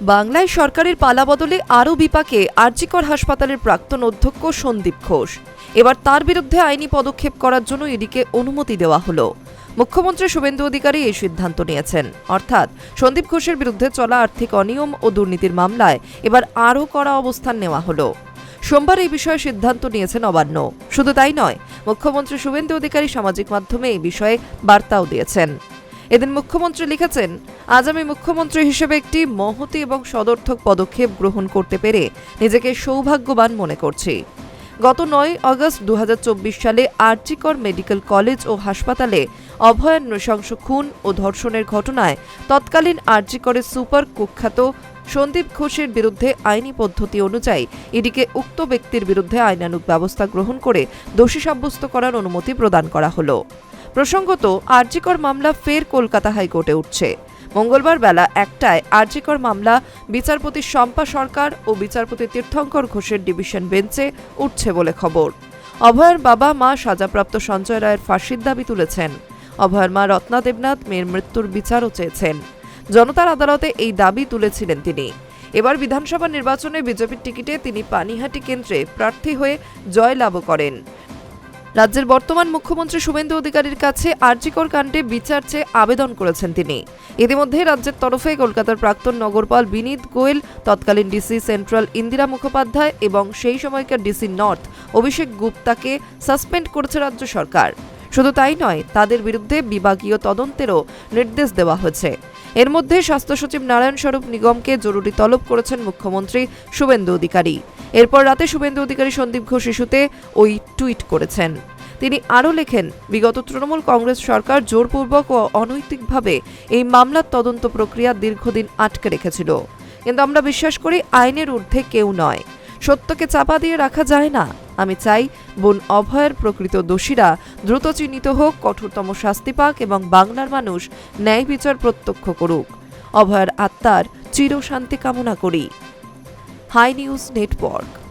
বাংলায় সরকারের পালাবদলে আরও বিপাকে আরজিকর হাসপাতালের প্রাক্তন অধ্যক্ষ সন্দীপ ঘোষ। এবার তার বিরুদ্ধে আইনি পদক্ষেপ করার জন্য ইডিকে অনুমতি দেওয়া হলো। মুখ্যমন্ত্রী শুভেন্দু অধিকারী এই সিদ্ধান্ত নিয়েছেন, অর্থাৎ সন্দীপ ঘোষের বিরুদ্ধে চলা আর্থিক অনিয়ম ও দুর্নীতির মামলায় এবার আরও কড়া অবস্থান নেওয়া হলো। সোমবার এই বিষয়ে সিদ্ধান্ত নিয়েছে নবান্ন। শুধু তাই নয়, মুখ্যমন্ত্রী শুভেন্দু অধিকারী সামাজিক মাধ্যমে এই বিষয়ে বার্তাও দিয়েছেন। এদিন মুখ্যমন্ত্রী লিখেছেন, আজ আমি মুখ্যমন্ত্রী হিসেবে একটি মহতী এবং সদর্থক পদক্ষেপ গ্রহণ করতে পেরে নিজেকে সৌভাগ্যবান মনে করছি। গত ৯ আগস্ট ২০২৪ সালে আরজিকর মেডিকেল কলেজ ও হাসপাতালে অভয়ার নৃশংস খুন ও ধর্ষণের ঘটনায় তৎকালীন আরজিকরের সুপার কুখ্যাত সন্দীপ ঘোষের বিরুদ্ধে আইনি পদ্ধতি অনুযায়ী ইডিকে উক্ত ব্যক্তির বিরুদ্ধে আইনানুগ ব্যবস্থা গ্রহণ করে দোষী সাব্যস্ত করার অনুমতি প্রদান করা হলো। প্রসঙ্গত, আরজিকর মামলা ফের কলকাতা হাইকোর্টে উঠছে। মঙ্গলবার বেলা ১টায় আরজিকর মামলা বিচারপতি শম্পা সরকার ও বিচারপতি তীর্থঙ্কর ঘোষের ডিভিশন বেঞ্চে উঠছে বলে খবর। অভয়ার বাবা মা সাজাপ্রাপ্ত সঞ্জয় রায়ের ফাঁসির দাবি তুলেছেন। অভয়ার মা রত্না দেবনাথ মেয়ের মৃত্যুর বিচারও চেয়েছেন। জনতার আদালতে এই দাবি তুলেছিলেন তিনি। এবার বিধানসভা নির্বাচনে বিজেপির টিকিটে তিনি পানিহাটি কেন্দ্রে প্রার্থী হয়ে জয়লাভ করেন। রাজ্যের বর্তমান মুখ্যমন্ত্রী শুভেন্দু অধিকারীর কাছে আরজিকর কাণ্ডে বিচার চেয়ে আবেদন করেছেন তিনি। ইতিমধ্যে রাজ্যের তরফে কলকাতার প্রাক্তন নগরপাল বিনীত গোয়েল, তৎকালীন ডিসি সেন্ট্রাল ইন্দিরা মুখোপাধ্যায় এবং সেই সময়কার ডিসি নর্থ অভিষেক গুপ্তাকে সাসপেন্ড করেছে রাজ্য সরকার। শুধু তাই নয়, তাদের বিরুদ্ধে বিভাগীয় তদন্তেরও নির্দেশ দেওয়া হয়েছে। এর মধ্যে স্বাস্থ্য সচিব নারায়ণ স্বরূপ নিগমকে জরুরি তলব করেছেন মুখ্যমন্ত্রী শুভেন্দু অধিকারী। এরপর রাতে শুভেন্দু অধিকারী সন্দীপ ঘোষ ইস্যুতে ওই টুইট করেছেন। তিনি আরও লেখেন, বিগত তৃণমূল কংগ্রেস সরকার জোরপূর্বক ও অনৈতিকভাবে এই মামলার তদন্ত প্রক্রিয়া দীর্ঘদিন আটকে রেখেছিল। কিন্তু আমরা বিশ্বাস করি আইনের ঊর্ধ্বে কেউ নয়, সত্যকে চাপা দিয়ে রাখা যায় না। আমি চাই বোন অভয়ের প্রকৃত দোষীরা দ্রুত চিহ্নিত হোক, কঠোরতম শাস্তি পাক এবং বাংলার মানুষ ন্যায় বিচার প্রত্যক্ষ করুক। অভয়ের আত্মার চিরশান্তি কামনা করি। Hi news network.